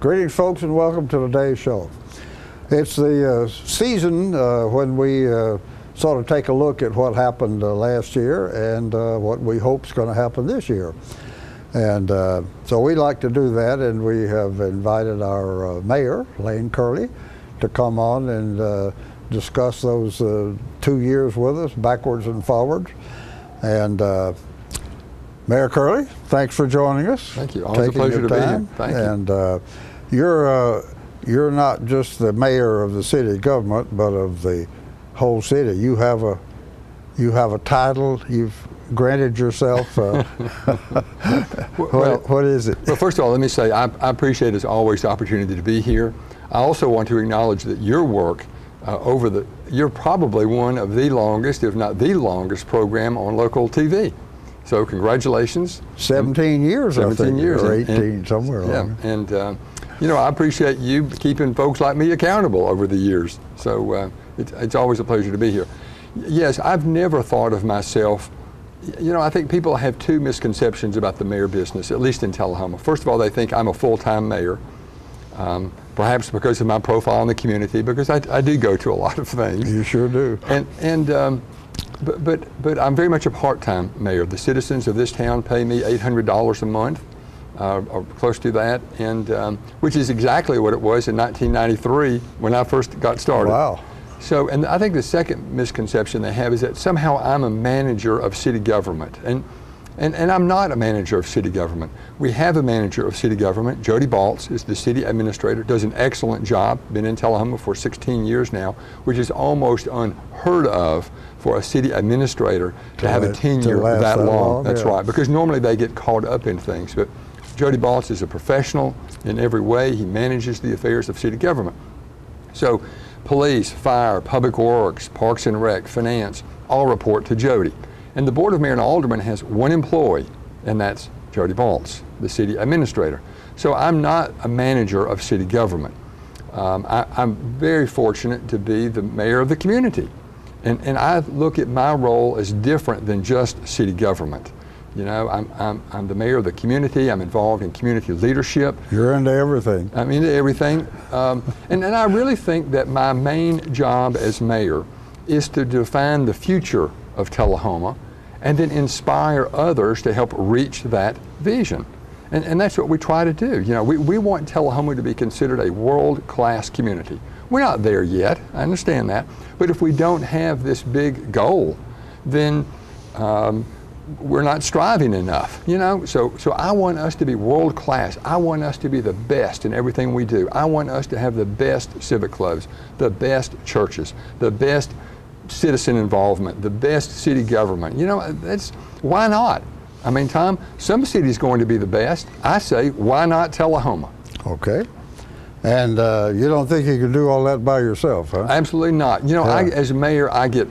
Greetings, folks, and welcome to today's show. It's the season when we sort of take a look at what happened last year and what we hope is going to happen this year. And so we like to do that, and we have invited our mayor, Len Curley, to come on and discuss those 2 years with us, backwards and forwards. And Mayor Curley, thanks for joining us. Thank you. Always a pleasure to be here. Thank you. And you're not just the mayor of the city government, but of the whole city. You have a title you've granted yourself. What is it? Well, first of all, let me say I appreciate, as always, the opportunity to be here. I also want to acknowledge that your work you're probably one of the longest, if not the longest, program on local TV. So congratulations. 17 years, 17 I think, years. or 18, somewhere along. Yeah, and you know, I appreciate you keeping folks like me accountable over the years. So it's always a pleasure to be here. Yes, I've never thought of myself, you know, I think people have two misconceptions about the mayor business, at least in Tullahoma. First of all, they think I'm a full-time mayor, perhaps because of my profile in the community, because I do go to a lot of things. You sure do. But I'm very much a part-time mayor. The citizens of this town pay me $800 a month, or close to that, and which is exactly what it was in 1993 when I first got started. Wow. So, and I think the second misconception they have is that somehow I'm a manager of city government, and I'm not a manager of city government. We have a manager of city government. Jody Baltz is the city administrator, does an excellent job, been in Tullahoma for 16 years now, which is almost unheard of for a city administrator to have a tenure that long. That's right, because normally they get caught up in things. But Jody Baltz is a professional in every way. He manages the affairs of city government. So police, fire, public works, parks and rec, finance, all report to Jody. And the Board of Mayor and Aldermen has one employee, and that's Jody Baltz, the city administrator. So I'm not a manager of city government. I'm very fortunate to be the mayor of the community. And I look at my role as different than just city government. You know, I'm the mayor of the community. I'm involved in community leadership. You're into everything. I'm into everything. And I really think that my main job as mayor is to define the future of Tullahoma and then inspire others to help reach that vision. And that's what we try to do. You know, we want Tullahoma to be considered a world-class community. We're not there yet, I understand that, but if we don't have this big goal, then we're not striving enough, you know? So I want us to be world-class. I want us to be the best in everything we do. I want us to have the best civic clubs, the best churches, the best citizen involvement, the best city government. You know, why not? I mean, Tom, some cities going to be the best. I say, why not Tullahoma? Okay. And you don't think you can do all that by yourself, huh? Absolutely not. You know, as a mayor, I get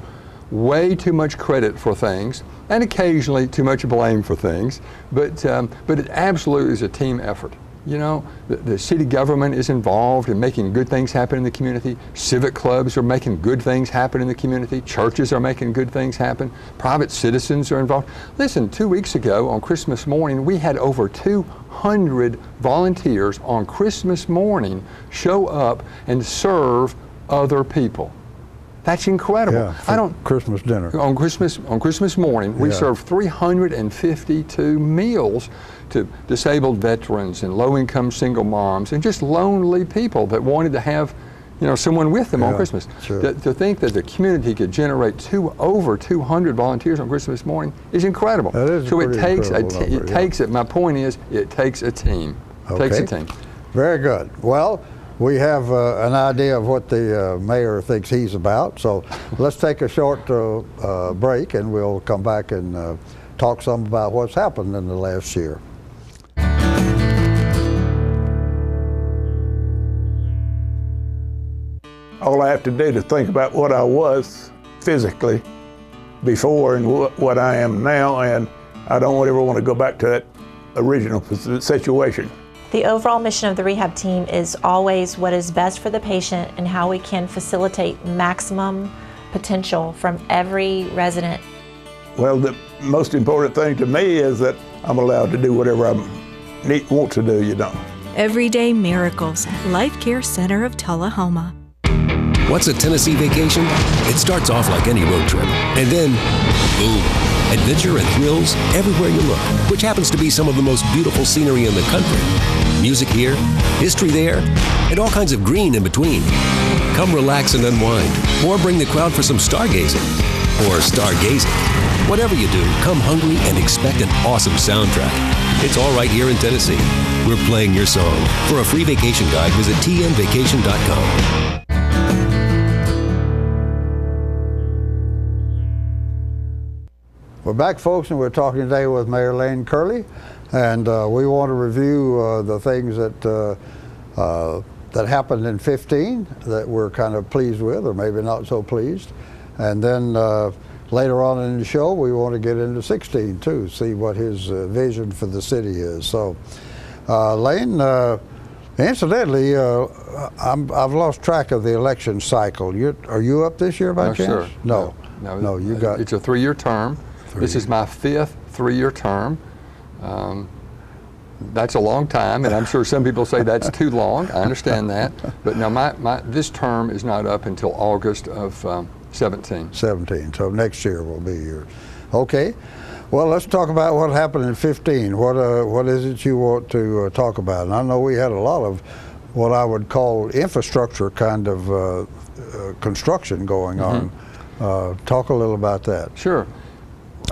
way too much credit for things, and occasionally too much blame for things, but it absolutely is a team effort. You know, the city government is involved in making good things happen in the community. Civic clubs are making good things happen in the community. Churches are making good things happen. Private citizens are involved. Listen, 2 weeks ago on Christmas morning, we had over 200 volunteers on Christmas morning show up and serve other people. That's incredible. Yeah, Christmas dinner. On Christmas morning, we served 352 meals to disabled veterans and low-income single moms and just lonely people that wanted to have, you know, someone with them on Christmas. Sure. To think that the community could generate over 200 volunteers on Christmas morning is incredible. That is so it takes my point is, it takes a team. It takes a team. Very good. Well, we have an idea of what the mayor thinks he's about, so let's take a short break and we'll come back and talk some about what's happened in the last year. All I have to do to think about what I was physically before and what I am now, and I don't ever want to go back to that original situation. The overall mission of the rehab team is always what is best for the patient and how we can facilitate maximum potential from every resident. Well, the most important thing to me is that I'm allowed to do whatever I want to do, you know. Everyday Miracles, Life Care Center of Tullahoma. What's a Tennessee vacation? It starts off like any road trip, and then, boom, adventure and thrills everywhere you look, which happens to be some of the most beautiful scenery in the country. Music here, history there, and all kinds of green in between. Come relax and unwind, or bring the crowd for some stargazing, or stargazing. Whatever you do, come hungry and expect an awesome soundtrack. It's all right here in Tennessee. We're playing your song. For a free vacation guide, visit tnvacation.com. We're back, folks, and we're talking today with Mayor Len Curley, and we want to review the things that happened in 15 that we're kind of pleased with, or maybe not so pleased, and then later on in the show we want to get into 16 too, see what his vision for the city is. So, Len, incidentally, I've lost track of the election cycle. Are you up this year by No, chance? sir. No, you got. It's a 3-year term. This is my 5th 3-year term. That's a long time, and I'm sure some people say that's too long. I understand that, but no, this term is not up until August of 17. 17. So next year will be yours. Okay. Well, let's talk about what happened in 15. What is it you want to talk about? And I know we had a lot of what I would call infrastructure kind of construction going on. Talk a little about that. Sure.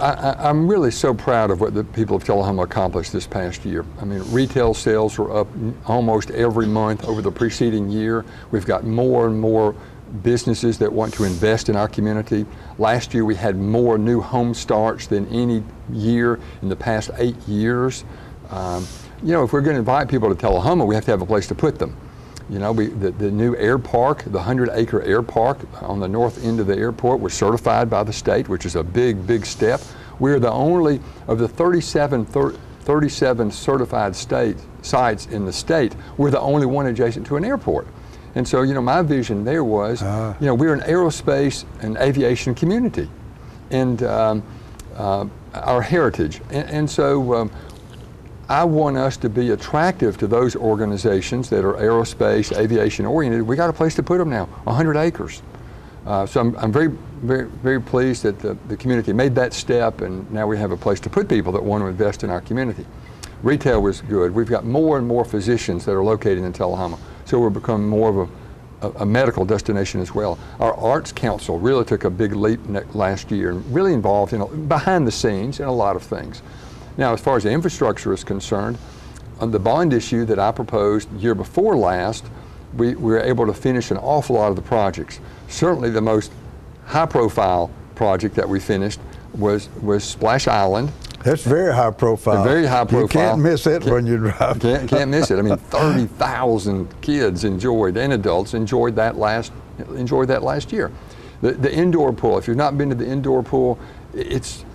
I'm really so proud of what the people of Tullahoma accomplished this past year. I mean, retail sales were up almost every month over the preceding year. We've got more and more businesses that want to invest in our community. Last year we had more new home starts than any year in the past 8 years. You know, if we're going to invite people to Tullahoma, we have to have a place to put them. You know, the new air park, the 100-acre air park on the north end of the airport was certified by the state, which is a big, big step. We're the only, of the 37 certified sites in the state, we're the only one adjacent to an airport. And so, you know, my vision there was, you know, we're an aerospace and aviation community, and our heritage. And so, I want us to be attractive to those organizations that are aerospace, aviation oriented. We got a place to put them now, 100 acres. So I'm very, very, very pleased that the community made that step, and now we have a place to put people that want to invest in our community. Retail was good. We've got more and more physicians that are located in Tullahoma, so we're becoming more of a medical destination as well. Our Arts Council really took a big leap last year and really involved behind the scenes in a lot of things. Now, as far as the infrastructure is concerned, on the bond issue that I proposed the year before last, we were able to finish an awful lot of the projects. Certainly the most high-profile project that we finished was Splash Island. That's very high profile. Very high profile. You can't miss it when you drive. Can't miss it. I mean, 30,000 kids enjoyed, and adults enjoyed that last year. The indoor pool, if you've not been to the indoor pool, it's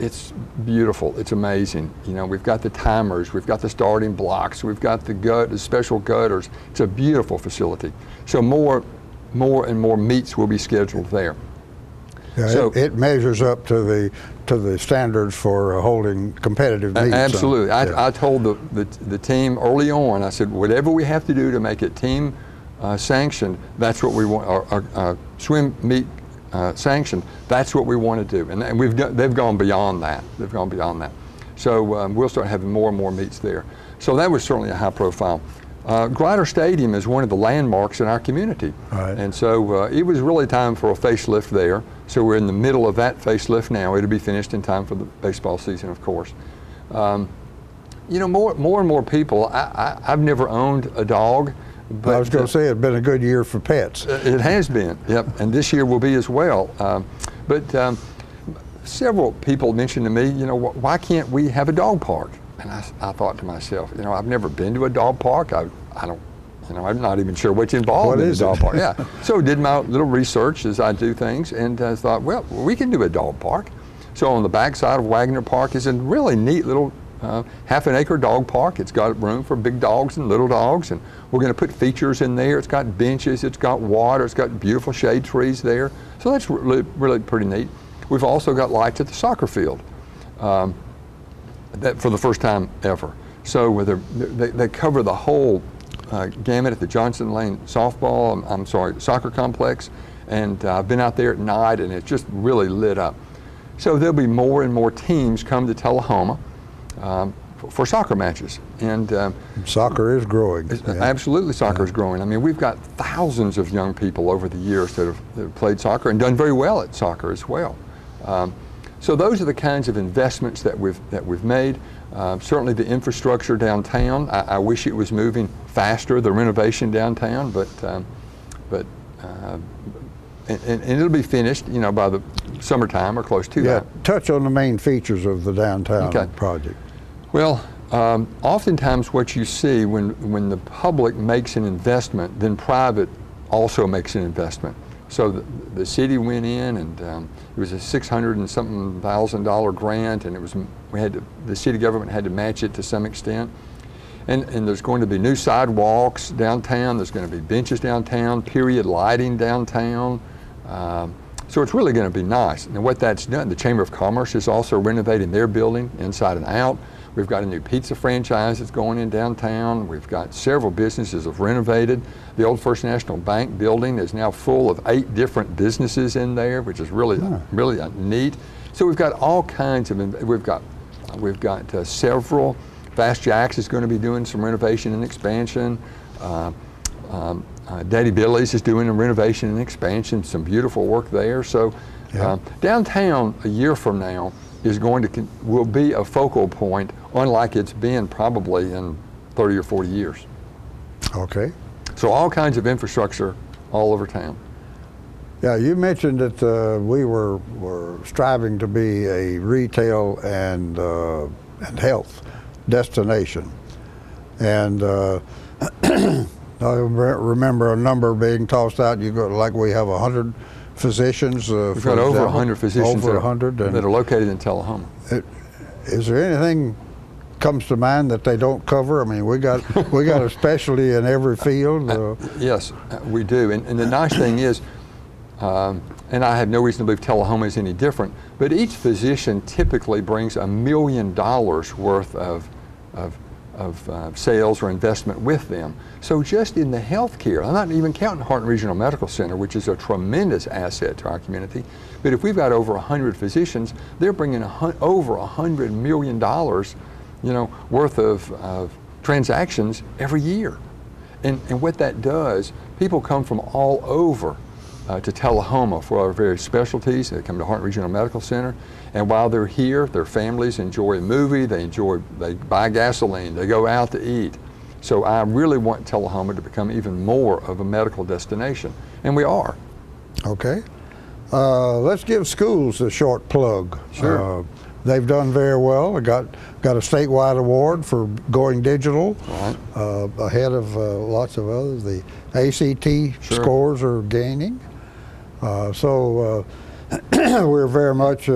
beautiful. It's amazing. You know, we've got the timers, we've got the starting blocks, we've got the special gutters. It's a beautiful facility. So more and more meets will be scheduled there. Yeah, so it measures up to the standards for holding competitive meets. Absolutely. Yeah. I told the team early on, I said, whatever we have to do to make it team sanctioned, that's what we want. Our swim meet sanctioned, that's what we want to do. And they've gone beyond that. They've gone beyond that. So we'll start having more and more meets there. So that was certainly a high profile. Grider Stadium is one of the landmarks in our community. Right. And so it was really time for a facelift there. So we're in the middle of that facelift now. It'll be finished in time for the baseball season, of course. You know, more and more people, I've never owned a dog. But I was going to say it's been a good year for pets. It has been, yep, and this year will be as well. But several people mentioned to me, you know, why can't we have a dog park? And I thought to myself, you know, I've never been to a dog park. I don't, you know, I'm not even sure what's involved in a dog park. Yeah, so did my little research as I do things, and thought, well, we can do a dog park. So on the back side of Wagner Park is a really neat little half-an-acre dog park. It's got room for big dogs and little dogs, and we're going to put features in there. It's got benches, it's got water, it's got beautiful shade trees there. So that's really pretty neat. We've also got lights at the soccer field that for the first time ever. So they cover the whole gamut at the Johnson Lane soccer complex, and I've been out there at night, and it's just really lit up. So there'll be more and more teams come to Tullahoma for soccer matches, and soccer is growing. Absolutely, soccer is growing. I mean, we've got thousands of young people over the years that have played soccer and done very well at soccer as well. So those are the kinds of investments that we've made. Certainly the infrastructure downtown. I wish it was moving faster, the renovation downtown, but it'll be finished, by the summertime or close to that. Touch on the main features of the downtown project. Well, oftentimes what you see when the public makes an investment, then private also makes an investment. So the city went in, and it was a $600 and something thousand grant, and the city government had to match it to some extent. And there's going to be new sidewalks downtown. There's going to be benches downtown, period lighting downtown. So it's really going to be nice. And what that's done, the Chamber of Commerce is also renovating their building inside and out. We've got a new pizza franchise that's going in downtown. We've got several businesses that have renovated. The old First National Bank building is now full of 8 different businesses in there, which is really neat. So we've got all kinds of, we've got several. Fast Jack's is going to be doing some renovation and expansion. Daddy Billy's is doing a renovation and expansion, some beautiful work there. So downtown a year from now will be a focal point, unlike it's been probably in 30 or 40 years. Okay. So all kinds of infrastructure all over town. Yeah, you mentioned that we were striving to be a retail and health destination, and I remember a number being tossed out. We have 100 physicians. We've got over 100 physicians over 100 that are located in Tullahoma. Is there anything comes to mind that they don't cover? I mean, we got a specialty in every field. Yes, we do. And the nice thing is, and I have no reason to believe Tullahoma is any different, but each physician typically brings $1 million worth of sales or investment with them. So just in the healthcare, I'm not even counting Hart Regional Medical Center, which is a tremendous asset to our community, but if we've got over 100 physicians, they're bringing over $100 million, worth of transactions every year. And what that does, people come from all over to Tullahoma for our various specialties. They come to Hart Regional Medical Center, and while they're here, their families enjoy a movie, they buy gasoline, they go out to eat. So I really want Tullahoma to become even more of a medical destination, and we are. Okay. Let's give schools a short plug. Sure. They've done very well. They got a statewide award for going digital, ahead of lots of others. The ACT scores are gaining. So we're very much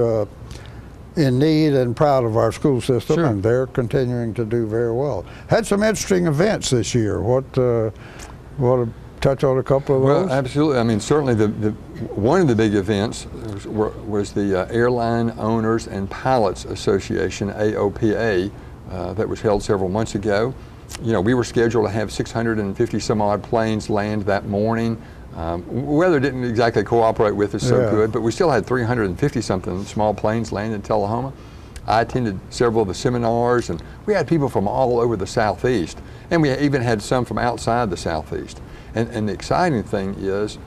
in need and proud of our school system, and they're continuing to do very well. Had some interesting events this year. Want to touch on a couple of those? Well, absolutely. I mean, certainly one of the big events was the Airline Owners and Pilots Association, AOPA, that was held several months ago. We were scheduled to have 650 some odd planes land that morning. Weather didn't exactly cooperate with us so good, but we still had 350 something small planes land in Tullahoma. I attended several of the seminars, and we had people from all over the Southeast, and we even had some from outside the Southeast. And the exciting thing is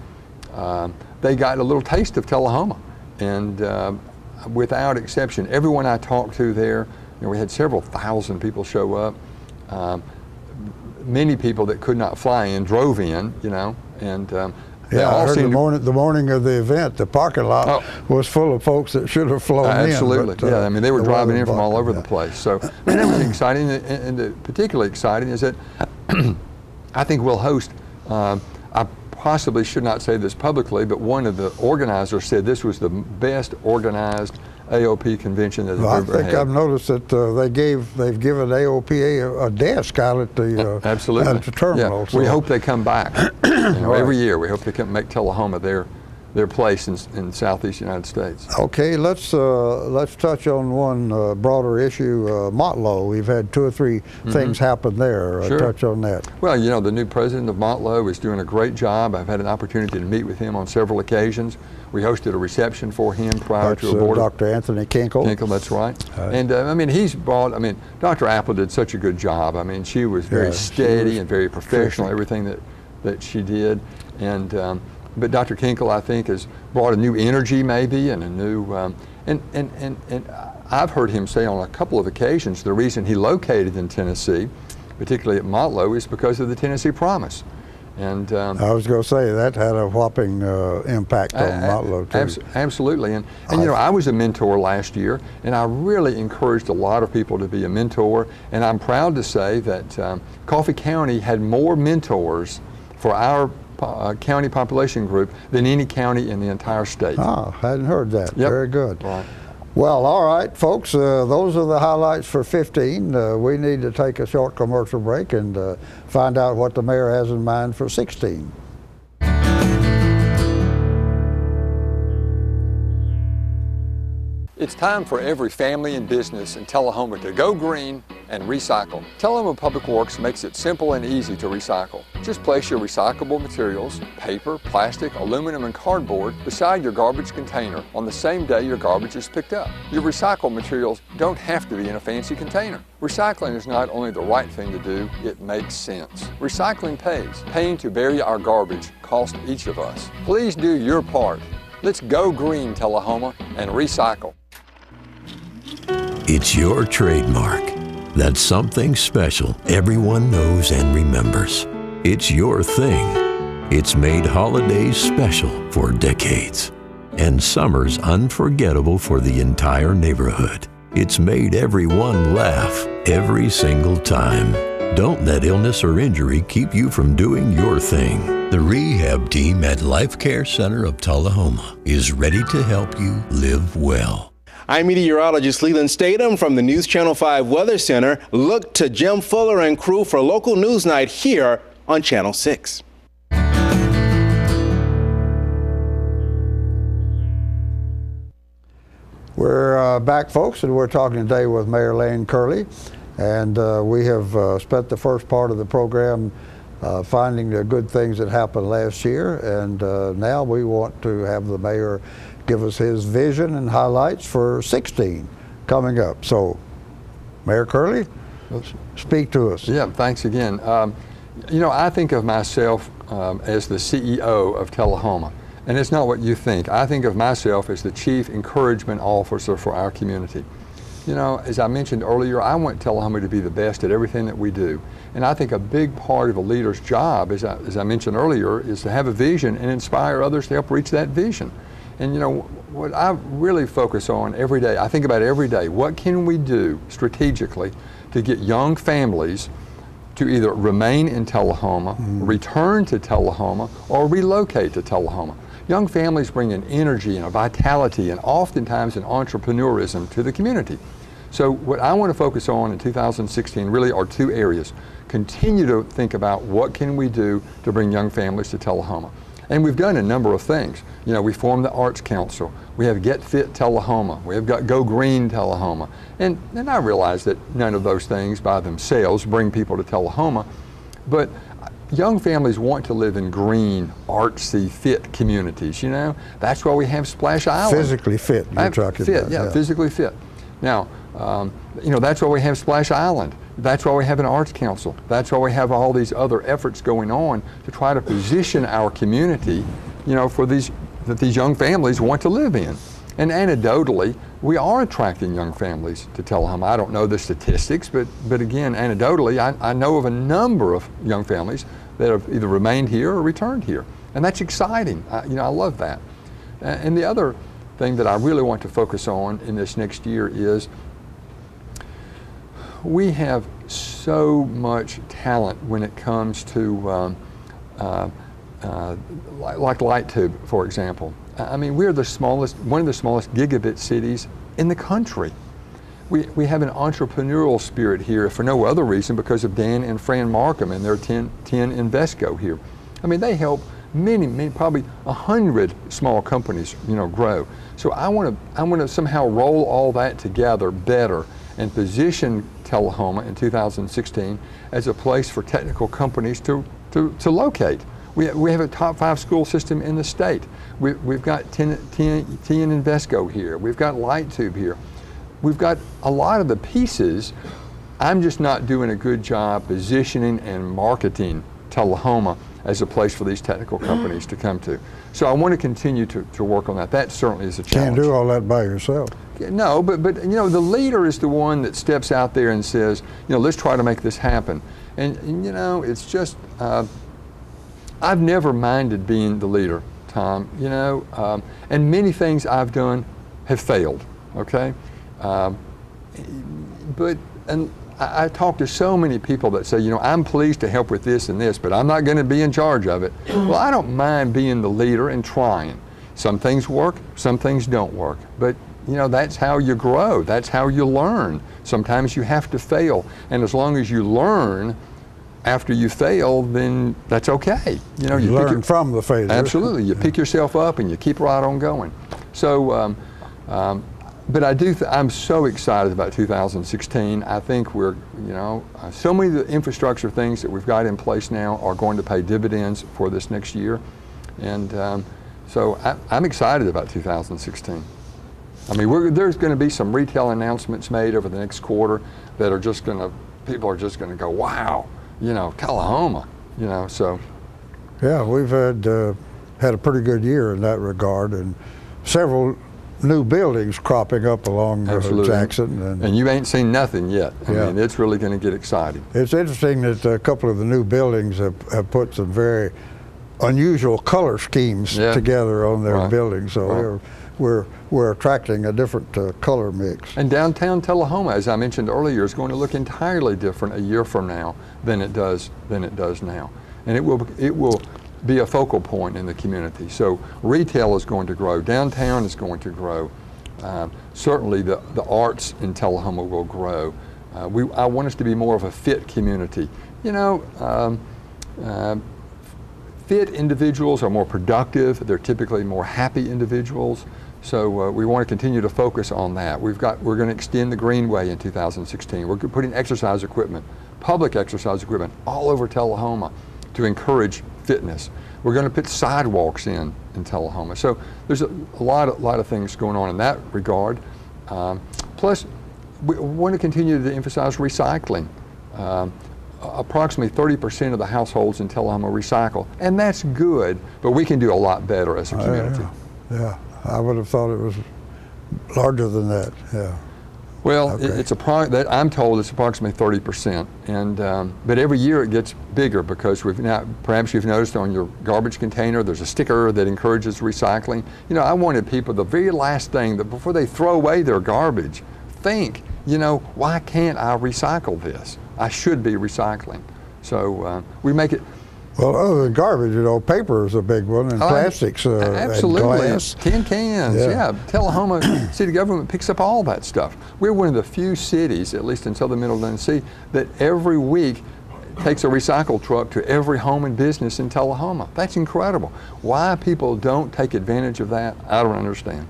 they got a little taste of Tullahoma, and without exception, everyone I talked to there, we had several thousand people show up. Many people that could not fly in drove in, and I heard the morning of the event, the parking lot was full of folks that should have flown in. Absolutely, I mean, they were driving in from all over the place. So I mean, that was exciting, and particularly exciting is that I think we'll host, I possibly should not say this publicly, but one of the organizers said this was the best organized AOP convention that they've ever had. I think I've noticed that they've given AOPA a desk out at the absolutely at the terminal. Yeah. So we hope they come back. Every year we hope they can make Tullahoma their their place in Southeast United States. Okay, let's touch on one broader issue, Motlow. We've had 2 or 3 things happen there. Sure. Touch on that. Well, you know, the new president of Motlow is doing a great job. I've had an opportunity to meet with him on several occasions. We hosted a reception for him prior to a board. Dr. Anthony Kinkle. Kinkle, that's right. And I mean, Dr. Apple did such a good job. I mean, she was very steady and very professional, everything that she did. And but Dr. Kinkle, I think, has brought a new energy maybe and a new, and I've heard him say on a couple of occasions the reason he located in Tennessee, particularly at Motlow, is because of the Tennessee Promise. And I was going to say that had a whopping impact on Motlow too. Absolutely, and you know, I was a mentor last year, and I really encouraged a lot of people to be a mentor. And I'm proud to say that Coffee County had more mentors for our county population group than any county in the entire state. Hadn't heard that. Yep. Very good. Right. Well, all right, folks, those are the highlights for 15. We need to take a short commercial break and find out what the mayor has in mind for 16. It's time for every family and business in Tullahoma to go green and recycle. Tullahoma Public Works makes it simple and easy to recycle. Just place your recyclable materials, paper, plastic, aluminum, and cardboard beside your garbage container on the same day your garbage is picked up. Your recycled materials don't have to be in a fancy container. Recycling is not only the right thing to do, it makes sense. Recycling pays. Paying to bury our garbage costs each of us. Please do your part. Let's go green, Tullahoma, and recycle. It's your trademark. That's something special everyone knows and remembers. It's your thing. It's made holidays special for decades and summers unforgettable for the entire neighborhood. It's made everyone laugh every single time. Don't let illness or injury keep you from doing your thing. The rehab team at Life Care Center of Tullahoma is ready to help you live well. I'm meteorologist Leland Statham from the News Channel 5 Weather Center. Look to Jim Fuller and crew for local news night here on Channel 6. We're back, folks, and we're talking today with Mayor Len Curley. And we have spent the first part of the program finding the good things that happened last year. And now we want to have the mayor give us his vision and highlights for 16 coming up. So, Mayor Curley, speak to us. Yeah, thanks again. You know, I think of myself as the CEO of Tullahoma, and it's not what you think. I think of myself as the Chief Encouragement Officer for our community. You know, as I mentioned earlier, I want Tullahoma to be the best at everything that we do. And I think a big part of a leader's job, as I mentioned earlier, is to have a vision and inspire others to help reach that vision. And you know, what I really focus on every day, I think about every day, what can we do strategically to get young families to either remain in Tullahoma, return to Tullahoma, or relocate to Tullahoma. Young families bring an energy and a vitality and oftentimes an entrepreneurism to the community. So what I want to focus on in 2016 really are 2 areas. Continue to think about what can we do to bring young families to Tullahoma. And we've done a number of things. You know, we formed the Arts Council. We have Get Fit Tullahoma. We have got Go Green Tullahoma. And I realize that none of those things by themselves bring people to Tullahoma, but young families want to live in green, artsy, fit communities, you know? That's why we have Splash Island. Physically fit, you're talking fit, about. yeah, physically fit. Now, you know, that's why we have Splash Island. That's why we have an Arts Council. That's why we have all these other efforts going on to try to position our community, you know, for these young families want to live in. And anecdotally, we are attracting young families to Tullahoma. I don't know the statistics, but again, anecdotally, I know of a number of young families that have either remained here or returned here. And that's exciting. You know, I love that. And the other thing that I really want to focus on in this next year is we have so much talent when it comes to like Light Tube, for example. I mean, we're the smallest, one of the smallest gigabit cities in the country. We have an entrepreneurial spirit here for no other reason because of Dan and Fran Markham and their 10 Invesco here. I mean, they help many, probably 100 small companies, grow. So I want to somehow roll all that together better and position Tullahoma in 2016 as a place for technical companies to locate. We have a top 5 school system in the state. We've got TN Invesco here. We've got Lighttube here. We've got a lot of the pieces. I'm just not doing a good job positioning and marketing Tullahoma as a place for these technical companies to come to. So I want to continue to work on that. That certainly is a challenge. Can't do all that by yourself. No, but the leader is the one that steps out there and says, let's try to make this happen. And it's just, I've never minded being the leader, Tom, and many things I've done have failed, okay? I talk to so many people that say, I'm pleased to help with this and this, but I'm not going to be in charge of it. Well, I don't mind being the leader and trying. Some things work, some things don't work. But, that's how you grow. That's how you learn. Sometimes you have to fail. And as long as you learn after you fail, then that's okay. You learn from the failure. Absolutely. You pick yourself up and you keep right on going. So, but I'm so excited about 2016. I think we're, so many of the infrastructure things that we've got in place now are going to pay dividends for this next year. And so I'm excited about 2016. I mean, there's going to be some retail announcements made over the next quarter that are just people are just going to go, wow, Tullahoma, so. Yeah, we've had a pretty good year in that regard, and several new buildings cropping up along Jackson. And you ain't seen nothing yet. I mean, it's really going to get exciting. It's interesting that a couple of the new buildings have put some very unusual color schemes together on their buildings. So we're attracting a different color mix. And downtown Tullahoma, as I mentioned earlier, is going to look entirely different a year from now than it does now. And it will be a focal point in the community. So retail is going to grow, downtown is going to grow. Certainly the arts in Tullahoma will grow. I want us to be more of a fit community. Fit individuals are more productive. They're typically more happy individuals. So we want to continue to focus on that. We're going to extend the Greenway in 2016. We're putting exercise equipment, public exercise equipment, all over Tullahoma to encourage fitness. We're going to put sidewalks in Tullahoma. So there's a lot of things going on in that regard. Plus, we want to continue to emphasize recycling. Approximately 30% of the households in Tullahoma recycle, and that's good, but we can do a lot better as a community. Yeah, I would have thought it was larger than that, yeah. Well, that I'm told it's approximately 30%, and but every year it gets bigger because perhaps you've noticed on your garbage container there's a sticker that encourages recycling. I wanted people, the very last thing, that before they throw away their garbage, think, why can't I recycle this? I should be recycling. So we make it. Well, other than garbage, paper is a big one, and plastics, absolutely, and glass. Tin cans, yeah. Tullahoma city government picks up all that stuff. We're one of the few cities, at least in southern Middle Tennessee, that every week takes a recycle truck to every home and business in Tullahoma. That's incredible. Why people don't take advantage of that, I don't understand.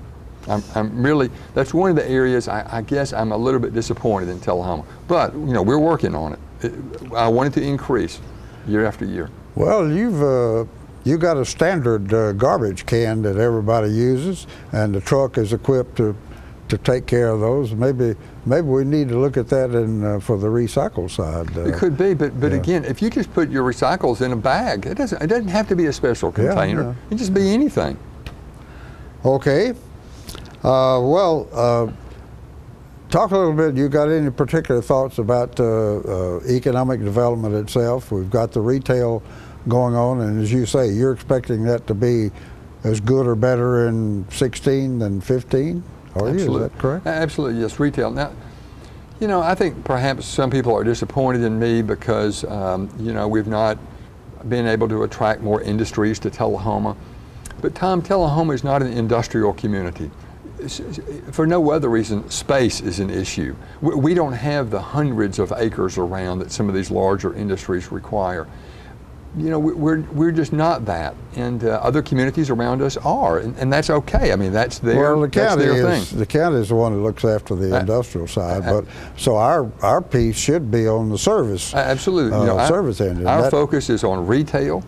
I'm really, that's one of the areas I guess I'm a little bit disappointed in Tullahoma. But, we're working on it. I want it to increase year after year. Well, you've got a standard garbage can that everybody uses, and the truck is equipped to take care of those. Maybe we need to look at that for the recycle side. It could be, but again, if you just put your recycles in a bag, it doesn't have to be a special container. It can just be anything. Okay. Talk a little bit, you got any particular thoughts about economic development itself? We've got the retail going on, and as you say, you're expecting that to be as good or better in 16 than 15? Is that correct? Absolutely, yes, retail. Now, I think perhaps some people are disappointed in me because, we've not been able to attract more industries to Tullahoma. But Tom, Tullahoma is not an industrial community. For no other reason, space is an issue. We don't have the hundreds of acres around that some of these larger industries require. you know, we're just not that, and other communities around us are, and that's okay. I mean, that's their the county thing. The county is the one that looks after the industrial side, but so our piece should be on the service. Absolutely, you know, service end. Our focus is on retail,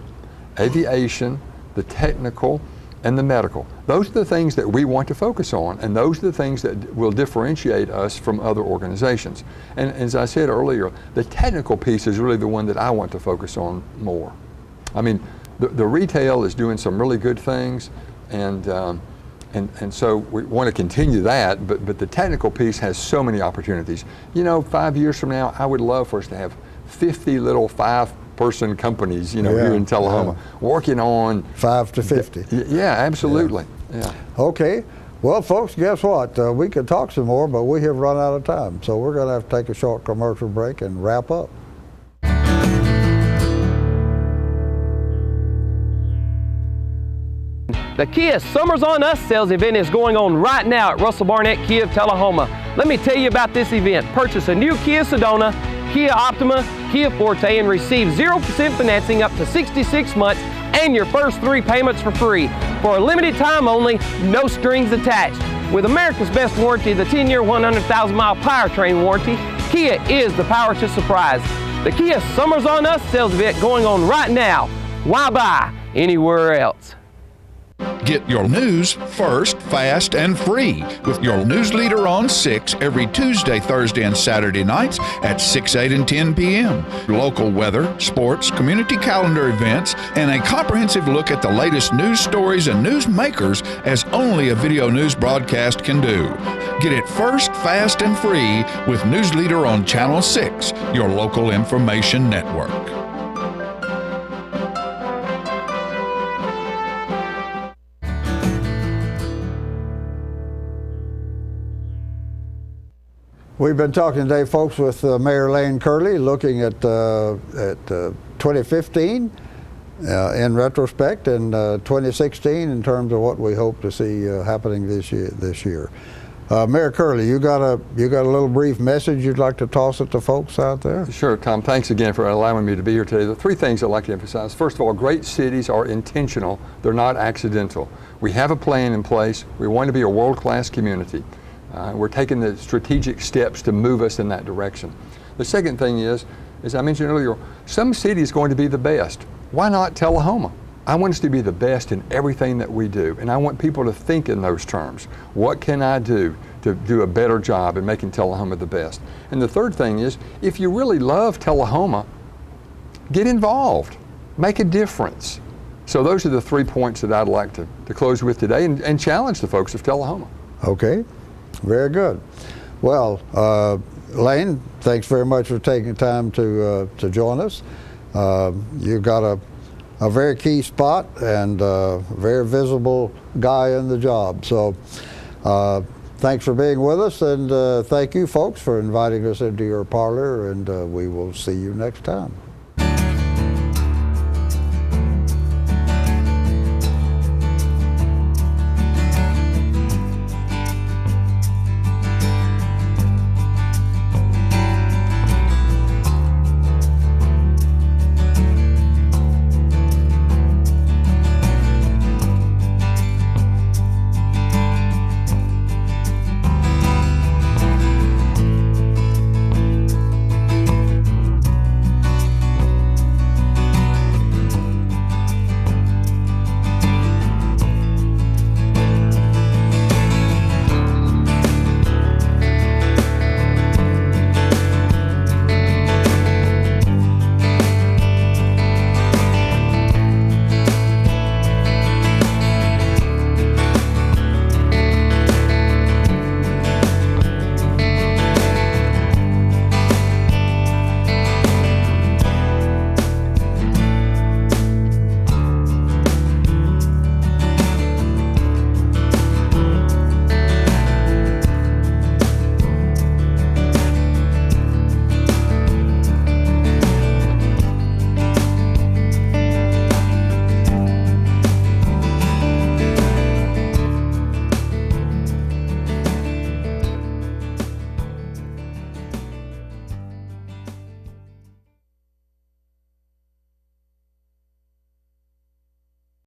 aviation, the technical, and the medical. Those are the things that we want to focus on, and those are the things that will differentiate us from other organizations. And as I said earlier, the technical piece is really the one that I want to focus on more. I mean, the retail is doing some really good things, and so we want to continue that, but the technical piece has so many opportunities. You know, 5 years from now, I would love for us to have 50 little 5-person companies, you know, here in Tullahoma, working on 5 to 50. Yeah, absolutely. Yeah. Okay. Well, folks, guess what? We could talk some more, but we have run out of time. So we're going to have to take a short commercial break and wrap up. The Kia Summers on Us sales event is going on right now at Russell Barnett Kia of Tullahoma. Let me tell you about this event. Purchase a new Kia Sedona, Kia Optima, Kia Forte, and receive 0% financing up to 66 months and your first 3 payments for free. For a limited time only, no strings attached. With America's best warranty, the 10-year, 100,000-mile powertrain warranty, Kia is the power to surprise. The Kia Summers on Us sales event going on right now. Why buy anywhere else? Get your news first, fast, and free with your news leader on 6 every Tuesday, Thursday, and Saturday nights at 6, 8, and 10 p.m. Local weather, sports, community calendar events, and a comprehensive look at the latest news stories and news makers as only a video news broadcast can do. Get it first, fast, and free with News Leader on Channel 6, your local information network. We've been talking today, folks, with Mayor Len Curley, looking at 2015 in retrospect, and 2016 in terms of what we hope to see happening this year. Mayor Curley, you got a little brief message you'd like to toss at the folks out there? Sure, Tom. Thanks again for allowing me to be here today. The 3 things I'd like to emphasize. First of all, great cities are intentional. They're not accidental. We have a plan in place. We want to be a world-class community. We're taking the strategic steps to move us in that direction. The second thing is, as I mentioned earlier, some cities are going to be the best. Why not Tullahoma? I want us to be the best in everything that we do, and I want people to think in those terms. What can I do to do a better job in making Tullahoma the best? And the third thing is, if you really love Tullahoma, get involved, make a difference. So those are the 3 points that I'd like to close with today and challenge the folks of Tullahoma. Okay. Very good. Well, Len, thanks very much for taking time to join us. You've got a very key spot and a very visible guy in the job. So thanks for being with us, and thank you folks for inviting us into your parlor, and we will see you next time.